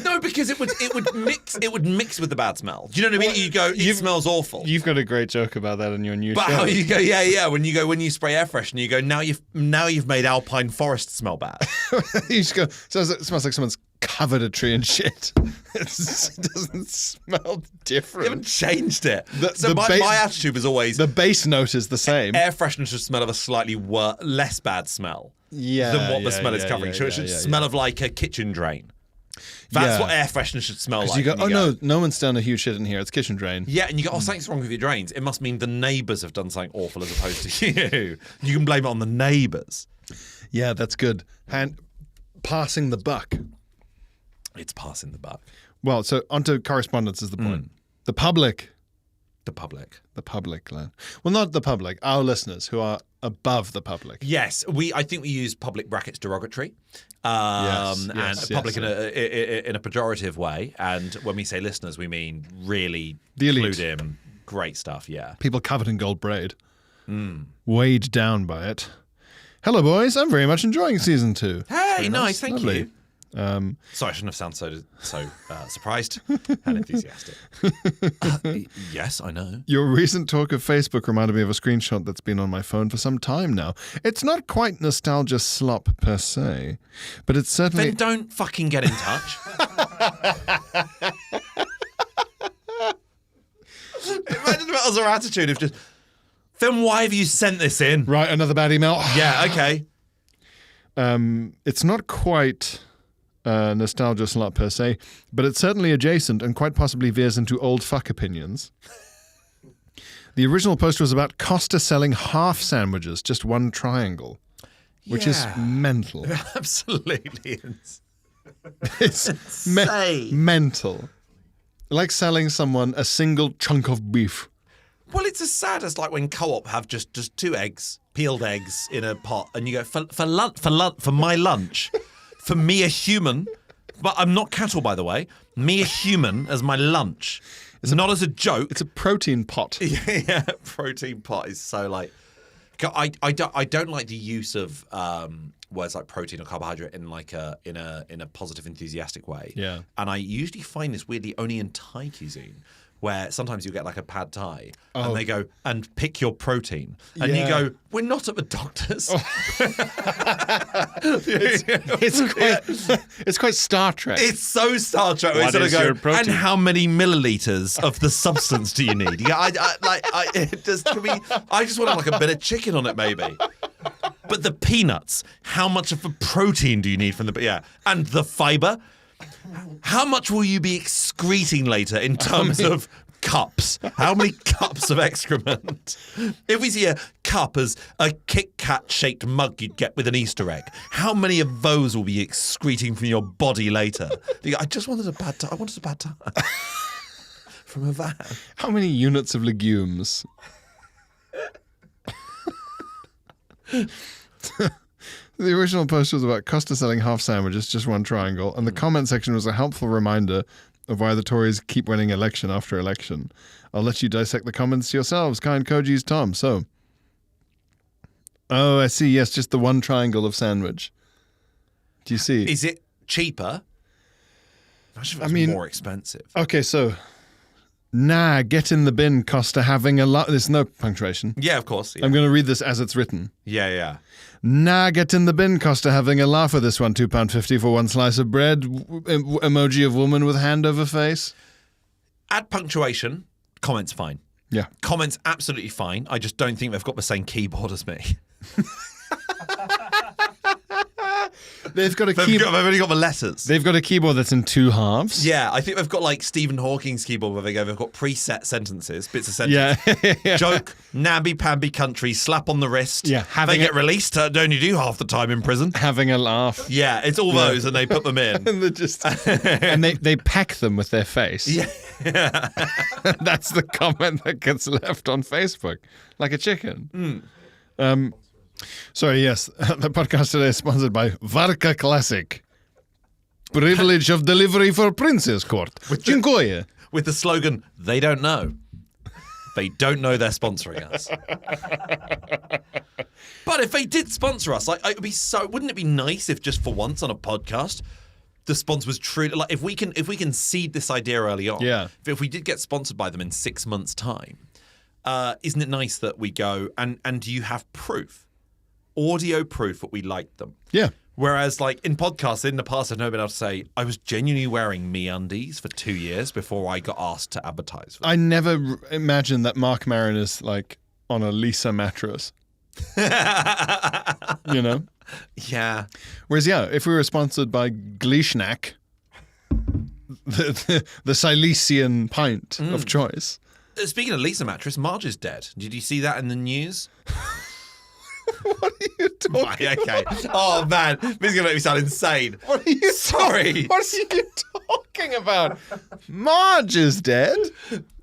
S1: No, because it would mix with the bad smell. Do you know what I mean? You go, it smells awful.
S2: You've got a great joke about that in your new show.
S1: But how you go, yeah. When you spray air freshener, you go, now you've made alpine forest smell bad.
S2: You just go, it smells like someone's covered a tree in shit. It doesn't smell different.
S1: You haven't changed it.
S2: The
S1: my attitude is always
S2: the base note is the same.
S1: Air freshener should smell of a slightly less bad smell than what the smell is covering. So it should smell of like a kitchen drain. That's what air freshener should smell like.
S2: You go, no one's done a huge shit in here. It's kitchen drain.
S1: Yeah, and you go, something's wrong with your drains. It must mean the neighbours have done something awful as opposed to you. You can blame it on the neighbours.
S2: Yeah, that's good. And passing the buck.
S1: It's passing the buck.
S2: Well, so onto correspondence is the point. The public.
S1: The public.
S2: The public, Glenn. Well, not the public. Our listeners who are above the public.
S1: Yes, I think we use public brackets derogatory,
S2: Yes,
S1: and public in a pejorative way. And when we say listeners, we mean really
S2: The elite.
S1: clued in, great stuff. Yeah,
S2: People covered in gold braid. Weighed down by it. Hello, boys. I'm very much enjoying season 2.
S1: Hey, nice, thank
S2: Lovely.
S1: you. Sorry, I shouldn't have sounded so surprised and enthusiastic. Yes, I know.
S2: Your recent talk of Facebook reminded me of a screenshot that's been on my phone for some time now. It's not quite nostalgia slop per se, but it's certainly...
S1: Then don't fucking get in touch. Imagine that was our attitude of just, then why have you sent this in?
S2: Right, another bad email.
S1: Yeah, okay.
S2: It's not quite nostalgia slot per se, but it's certainly adjacent and quite possibly veers into old fuck opinions. The original post was about Costa selling half sandwiches, just one triangle, which is mental.
S1: Absolutely.
S2: It's mental. Like selling someone a single chunk of beef.
S1: Well, it's as sad as like when Co-op have just 2 eggs, peeled eggs in a pot, and you go, for my lunch, for me a human, but I'm not cattle, by the way, me a human as my lunch. It's not as a joke.
S2: It's a protein pot.
S1: Yeah, protein pot is so like... I don't like the use of words like protein or carbohydrate in like in a positive, enthusiastic way.
S2: Yeah.
S1: And I usually find this weirdly only in Thai cuisine, where sometimes you get like a pad Thai and they go, and pick your protein. And you go, we're not at the doctor's.
S2: It's quite Star Trek.
S1: It's so Star Trek.
S2: What is your protein?
S1: And how many milliliters of the substance do you need? Yeah, I just want like a bit of chicken on it, maybe. But the peanuts, how much of a protein do you need from and the fiber? How much will you be excreting later in terms of cups? How many cups of excrement? If we see a cup as a Kit Kat shaped mug you'd get with an Easter egg, how many of those will be excreting from your body later? I just wanted a bad time. I wanted a bad time. from a van.
S2: How many units of legumes? The original post was about Costa selling half sandwiches, just one triangle, and the comment section was a helpful reminder of why the Tories keep winning election after election. I'll let you dissect the comments yourselves. Kind KOJI's Tom. So, oh, I see. Yes, just the one triangle of sandwich. Do you see?
S1: Is it cheaper? I mean, more expensive.
S2: Okay, so nah, get in the bin, Costa having a lot. There's no punctuation.
S1: Yeah, of course. Yeah.
S2: I'm going to read this as it's written.
S1: Yeah.
S2: Nah, get in the bin, Costa having a laugh at this one. £2.50 for one slice of bread. Emoji of woman with hand over face.
S1: Add punctuation. Comments fine.
S2: Yeah.
S1: Comments absolutely fine. I just don't think they've got the same keyboard as me.
S2: They've got a
S1: They've only got the letters.
S2: They've got a keyboard that's in two halves.
S1: Yeah, I think they've got like Stephen Hawking's keyboard where they've got preset sentences, bits of sentences.
S2: Yeah.
S1: Joke, namby-pamby country, slap on the wrist.
S2: Yeah,
S1: they get released, don't only do half the time in prison.
S2: Having a laugh.
S1: Yeah, it's all those and they put them in.
S2: And they pack them with their face.
S1: Yeah.
S2: That's the comment that gets left on Facebook. Like a chicken. Sorry, yes. The podcast today is sponsored by Varka Classic. Privilege of delivery for Princess Court. Dziękuję.
S1: With the slogan, they don't know. They don't know they're sponsoring us. But if they did sponsor us, like, wouldn't it be nice if just for once on a podcast, the sponsor was true? Like, if we can seed this idea early on.
S2: Yeah.
S1: If we did get sponsored by them in 6 months' time, isn't it nice that we go and do you have proof? Audio proof that we liked them.
S2: Yeah.
S1: Whereas, like, in podcasts, in the past, I've never been able to say, I was genuinely wearing MeUndies for 2 years before I got asked to advertise for them.
S2: I never imagined that Mark Maron is, like, on a Lisa mattress. You know?
S1: Yeah.
S2: Whereas, yeah, if we were sponsored by Gleeshnack, the Silesian pint of choice.
S1: Speaking of Lisa mattress, Marge is dead. Did you see that in the news?
S2: What are you talking
S1: Okay. Oh, man. This is going to make me sound insane.
S2: What are you
S1: Sorry.
S2: What are you talking about? Marge is dead.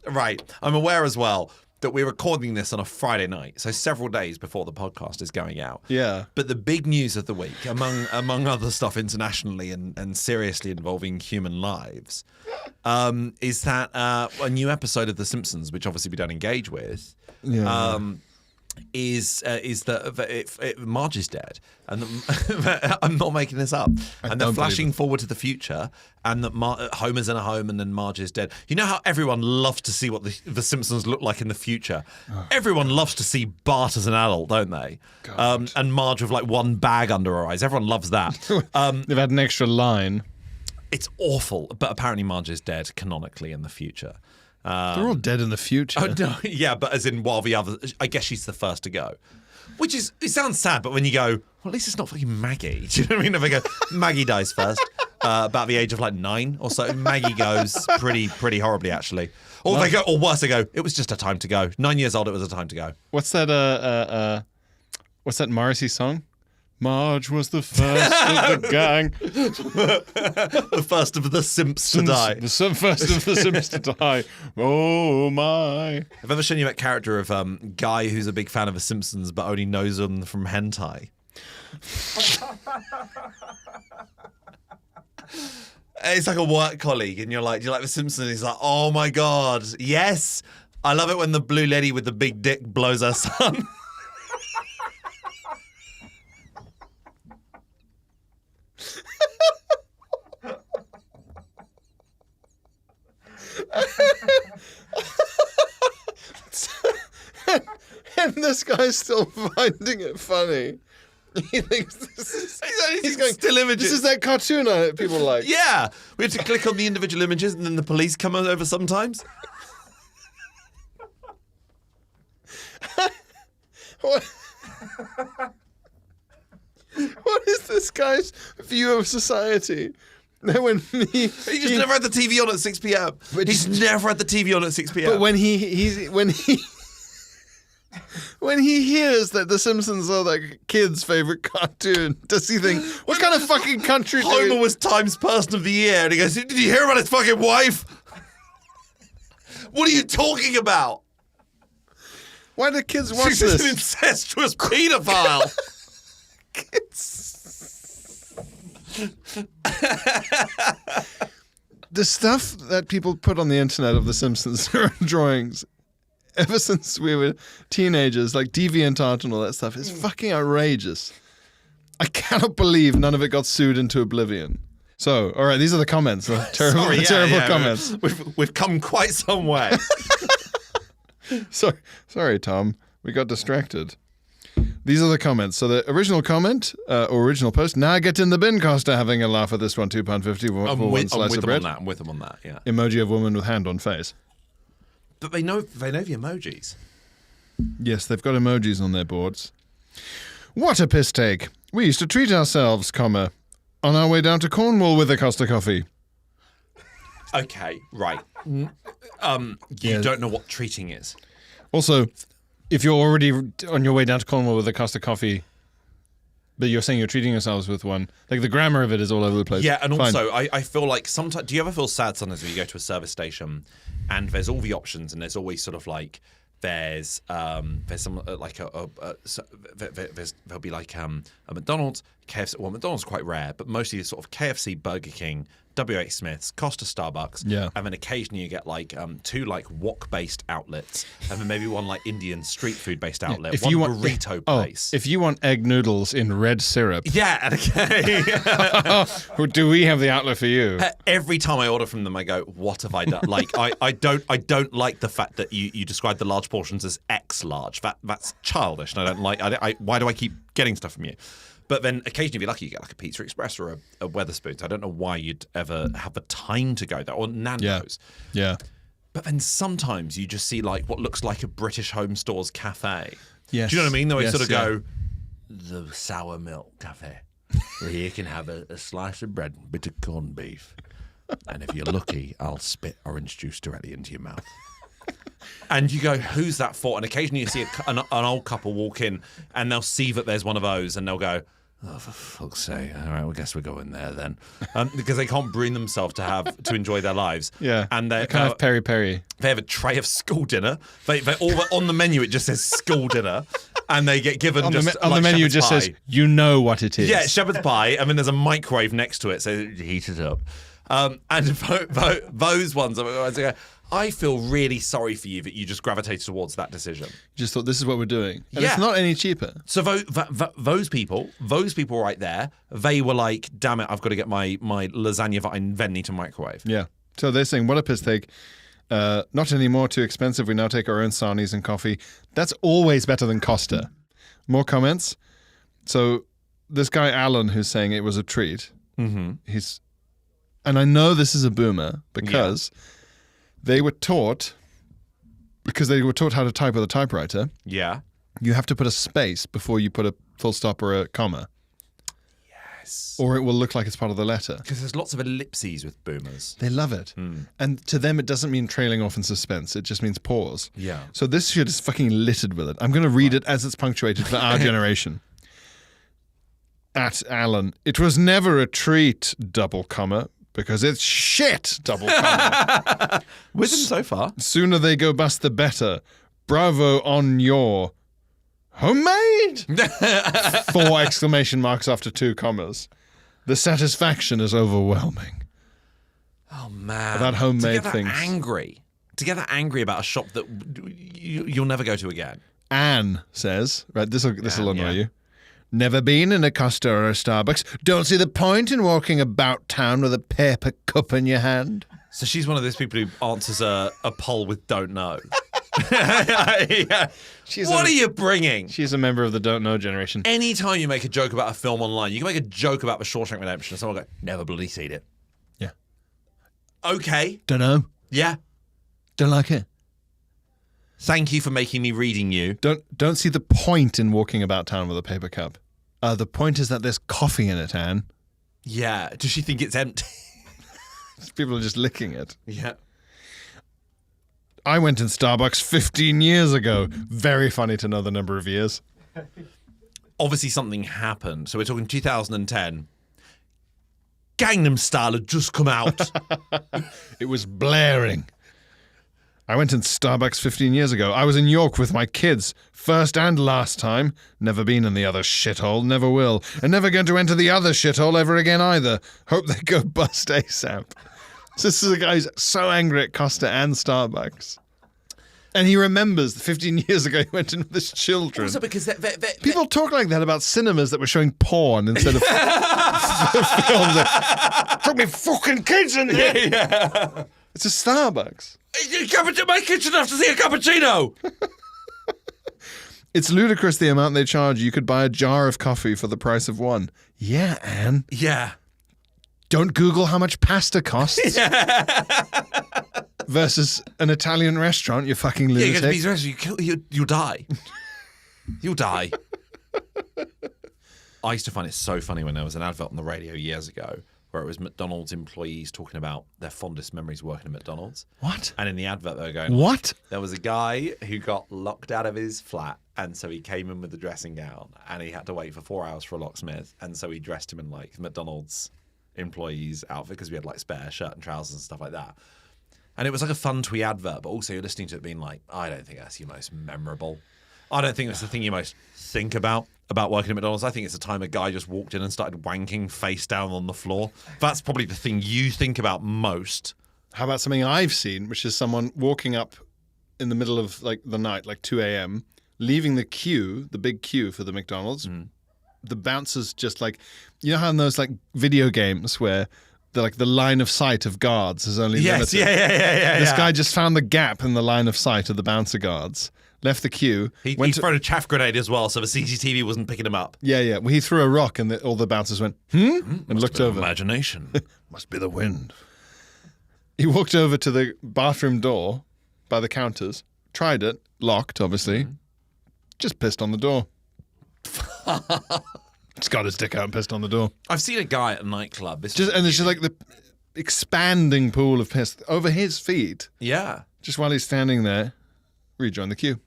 S1: Right. I'm aware as well that we're recording this on a Friday night, so several days before the podcast is going out.
S2: Yeah.
S1: But the big news of the week, among other stuff internationally and seriously involving human lives, is that a new episode of The Simpsons, which obviously we don't engage with, is that Marge is dead, and I'm not making this up, and they're flashing forward to the future, and that Homer's in a home, and then Marge is dead. You know how everyone loves to see what the Simpsons look like in the future? Everyone loves to see Bart as an adult, don't they? And Marge with like one bag under her eyes. Everyone loves that.
S2: They've had an extra line.
S1: It's awful, but apparently Marge is dead canonically in the future.
S2: They're all dead in the future.
S1: Oh, no, yeah, but as in while the other, I guess she's the first to go. Which is, it sounds sad, but when you go, well, at least it's not fucking Maggie. Do you know what I mean? If I go, Maggie dies first, about the age of like 9 or so. Maggie goes pretty horribly, actually. Or they go, or worse, they go, it was just a time to go. 9 years old, it was a time to go.
S2: What's that Morrissey song? Marge was the first of the gang.
S1: The first of the Simps to die.
S2: The first of the Simps to die. Oh, my.
S1: I've ever shown you that character of guy who's a big fan of The Simpsons but only knows them from hentai. It's like a work colleague, and you're like, do you like The Simpsons? He's like, oh my God, yes. I love it when the blue lady with the big dick blows her son.
S2: And this guy's still finding it funny. He thinks he's going,
S1: still images.
S2: This is that cartoon people like.
S1: Yeah. We have to click on the individual images and then the police come over sometimes.
S2: What is this guy's view of society? When he
S1: just never had the TV on at 6 p.m. He's never had the TV on at 6 p.m.
S2: But when he hears that The Simpsons are like kids' favorite cartoon, does he think, what kind of fucking country?
S1: Homer was Times Person of the Year, and he goes, "Did you hear about his fucking wife?" What are you talking about?
S2: Why do kids watch
S1: She's
S2: this?
S1: an incestuous paedophile.
S2: The stuff that people put on the internet of The Simpsons drawings, ever since we were teenagers, like DeviantArt and all that stuff, is fucking outrageous. I cannot believe none of it got sued into oblivion. So, all right, these are the comments. The terrible comments.
S1: We've come quite some way.
S2: Sorry, Tom. We got distracted. These are the comments. So the original comment, or original post, now get in the bin, Costa, having a laugh at this one, £2.50 for one slice of bread.
S1: I'm with them on that, yeah.
S2: Emoji of woman with hand on face.
S1: But they know the emojis.
S2: Yes, they've got emojis on their boards. What a piss take. We used to treat ourselves, comma, on our way down to Cornwall with a Costa coffee.
S1: Okay, right. You don't know what treating is.
S2: Also, if you're already on your way down to Cornwall with a Costa coffee, but you're saying you're treating yourselves with one, like the grammar of it is all over the place.
S1: Yeah, and
S2: Fine.
S1: also I feel like sometimes. Do you ever feel sad sometimes when you go to a service station and there's all the options and there's always sort of like there's some like there'll be like a McDonald's, KFC. Well, McDonald's is quite rare, but mostly it's sort of KFC, Burger King, W.H. Smith's, Costa, Starbucks,
S2: Yeah.
S1: and then occasionally you get like two like wok-based outlets, and then maybe one like Indian street food-based outlet,
S2: If
S1: one
S2: you want
S1: burrito place.
S2: If you want egg noodles in red syrup,
S1: Yeah, and okay.
S2: do we have the outlet for you?
S1: Every time I order from them, I go, "What have I done?" Like, I don't like the fact that you describe the large portions as X large. That's childish, and I don't like. Why do I keep getting stuff from you? But then occasionally, if you're lucky, you get like a Pizza Express or a Wetherspoons. I don't know why you'd ever have the time to go there, or Nando's.
S2: Yeah.
S1: But then sometimes you just see like what looks like a British Home Stores cafe.
S2: Yes.
S1: Do you know what I mean? Though I
S2: Yes,
S1: sort of
S2: yeah.
S1: go, the sour milk cafe. Well, here you can have a slice of bread and a bit of corned beef. And if you're lucky, I'll spit orange juice directly into your mouth. And you go, who's that for? And occasionally you see an old couple walk in and they'll see that there's one of those and they'll go, oh, for fuck's sake. All right, well, I guess we're going there then. Because they can't bring themselves to enjoy their lives.
S2: Yeah.
S1: And they
S2: kind of peri-peri.
S1: They have a tray of school dinner. They all on the menu, it just says school dinner. And they get given
S2: On
S1: just
S2: the
S1: like
S2: menu, it
S1: shepherd's
S2: just
S1: pie.
S2: says, you know what it is.
S1: Yeah, shepherd's pie, and then there's a microwave next to it, so heat it up. And those ones, I feel really sorry for you that you just gravitated towards that decision.
S2: Just thought, this is what we're doing. And
S1: Yeah.
S2: it's not any cheaper.
S1: So those people right there, they were like, damn it, I've got to get my lasagna that I then need to microwave.
S2: Yeah. So they're saying, what a piss take. Not anymore, too expensive. We now take our own sarnies and coffee. That's always better than Costa. More comments. So this guy, Alan, who's saying it was a treat, and I know this is a boomer because they were taught how to type with a typewriter.
S1: Yeah.
S2: You have to put a space before you put a full stop or a comma.
S1: Yes.
S2: Or it will look like it's part of the letter.
S1: Because there's lots of ellipses with boomers.
S2: They love it. And to them, it doesn't mean trailing off in suspense. It just means pause.
S1: Yeah.
S2: So this shit is fucking littered with it. I'm going to read it as it's punctuated for our generation. At Alan, it was never a treat, double comma, because it's shit, double comma.
S1: With them so far.
S2: Sooner they go bust, the better. Bravo on your homemade! 4 exclamation marks after 2 commas. The satisfaction is overwhelming.
S1: Oh, man.
S2: About homemade things.
S1: To get that angry about a shop that you'll never go to again.
S2: Anne says, right, this'll annoy
S1: yeah.
S2: you. Never been in a Costa or a Starbucks. Don't see the point in walking about town with a paper cup in your hand.
S1: So she's one of those people who answers a poll with don't know. Yeah. What are you bringing?
S2: She's a member of the don't know generation.
S1: Anytime you make a joke about a film online, you can make a joke about The Shawshank Redemption and someone will go, never bloody seen it.
S2: Yeah.
S1: Okay.
S2: Don't know.
S1: Yeah.
S2: Don't like it.
S1: Thank you for making me reading you.
S2: Don't see the point in walking about town with a paper cup. The point is that there's coffee in it, Anne.
S1: Yeah. Does she think it's empty?
S2: People are just licking it.
S1: Yeah.
S2: I went in Starbucks 15 years ago. Very funny to know the number of years.
S1: Obviously something happened. So we're talking 2010. Gangnam Style had just come out.
S2: It was blaring. I went in Starbucks 15 years ago. I was in York with my kids. First and last time. Never been in the other shithole. Never will. And never going to enter the other shithole ever again either. Hope they go bust ASAP. So this is a guy who's so angry at Costa and Starbucks. And he remembers 15 years ago he went in with his children.
S1: Also because
S2: People talk like that about cinemas that were showing porn instead of films. Took me fucking kids in here.
S1: yeah.
S2: It's a Starbucks.
S1: My kids should have to see a cappuccino.
S2: It's ludicrous the amount they charge. You could buy a jar of coffee for the price of one. Yeah, Anne.
S1: Yeah.
S2: Don't Google how much pasta costs. Versus an Italian restaurant, you fucking lunatic.
S1: Yeah, you go to these restaurants, you'll die. You'll die. I used to find it so funny when there was an advert on the radio years ago where it was McDonald's employees talking about their fondest memories working at McDonald's.
S2: What?
S1: And in the advert they were going,
S2: what?
S1: There was a guy who got locked out of his flat, and so he came in with the dressing gown, and he had to wait for 4 hours for a locksmith, and so he dressed him in like McDonald's employees outfit because we had like spare shirt and trousers and stuff like that. And it was like a fun twee advert, but also you're listening to it being like, I don't think that's your most memorable. I don't think that's the thing you most think about working at McDonald's. I think it's the time a guy just walked in and started wanking face down on the floor. That's probably the thing you think about most.
S2: How about something I've seen, which is someone walking up in the middle of like the night, like 2 a.m., leaving the queue, the big queue for the McDonald's. The bouncers just like, you know how in those like video games where the line of sight of guards is only limited?
S1: Yeah.
S2: This guy just found the gap in the line of sight of the bouncer guards, left the queue.
S1: He threw a chaff grenade as well, so the CCTV wasn't picking him up.
S2: Yeah. Well, he threw a rock and all the bouncers went, and looked over.
S1: Imagination.
S2: Must be the wind. He walked over to the bathroom door by the counters, tried it, locked, obviously, just pissed on the door. Just got his dick out and pissed on the door.
S1: I've seen a guy at a nightclub.
S2: And there's just like the expanding pool of piss over his feet.
S1: Yeah.
S2: Just while he's standing there, rejoin the queue.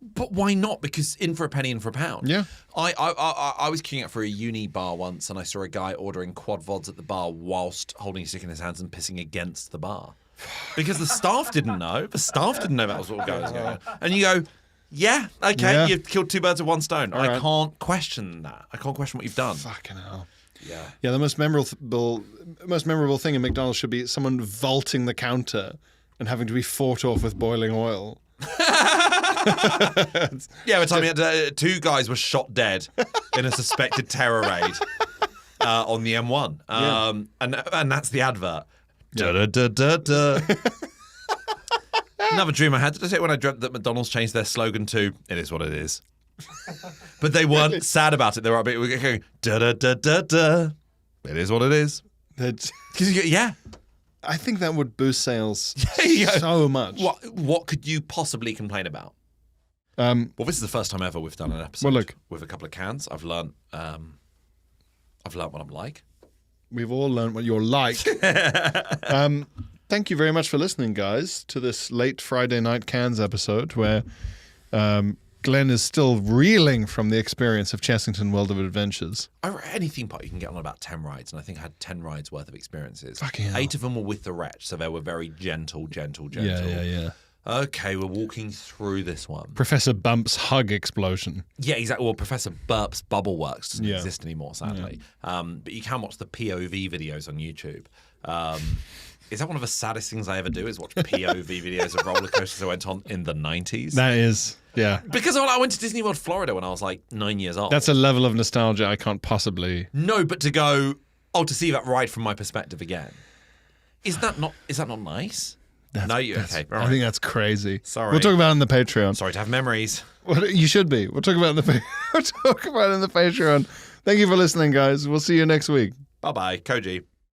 S1: But why not? Because in for a penny, in for a pound.
S2: Yeah.
S1: I was queuing up for a uni bar once, and I saw a guy ordering quad vods at the bar whilst holding his stick in his hands and pissing against the bar. Because the staff didn't know. The staff didn't know that was what was going on. And you go, yeah, okay,
S2: Yeah.
S1: you've killed 2 birds with 1 stone.
S2: All
S1: I
S2: right.
S1: can't question that. I can't question what you've done.
S2: Fucking hell.
S1: Yeah.
S2: Yeah, the most memorable thing in McDonald's should be someone vaulting the counter and having to be fought off with boiling oil.
S1: Yeah, by the time we had 2 guys were shot dead in a suspected terror raid on the M1. And that's the advert. Da-da-da-da-da. Another dream I had. Did I say when I dreamt that McDonald's changed their slogan to "It is what it is"? But they weren't sad about it. They were a bit going da-da-da-da-da. It is what it is. Yeah.
S2: I think that would boost sales
S1: Yeah.
S2: so much.
S1: What could you possibly complain about? Well, this is the first time ever we've done an episode with a couple of cans. I've learnt what I'm like.
S2: We've all learned what you're like. Thank you very much for listening, guys, to this late Friday night cans episode where Glenn is still reeling from the experience of Chessington World of Adventures.
S1: Any theme park you can get on about 10 rides, and I think I had 10 rides worth of experiences.
S2: Fucking hell.
S1: 8 of them were with the wretch, so they were very gentle.
S2: Yeah.
S1: Okay, we're walking through this one.
S2: Professor Bump's hug explosion.
S1: Yeah, exactly. Well, Professor Burp's Bubble Works doesn't
S2: Yeah.
S1: exist anymore, sadly. But you can watch the POV videos on YouTube. Is that one of the saddest things I ever do, is watch POV videos of roller coasters that went on in the 90s?
S2: That is, yeah.
S1: Because I went to Disney World, Florida when I was like 9 years old.
S2: That's a level of nostalgia I can't possibly...
S1: No, but to go, to see that ride from my perspective again. Is that not nice? Okay. All right.
S2: I think that's crazy.
S1: Sorry.
S2: We'll talk about it in the Patreon.
S1: Sorry to have memories.
S2: Well, you should be. We'll talk about it in the Patreon. Thank you for listening, guys. We'll see you next week.
S1: Bye-bye. KOJI.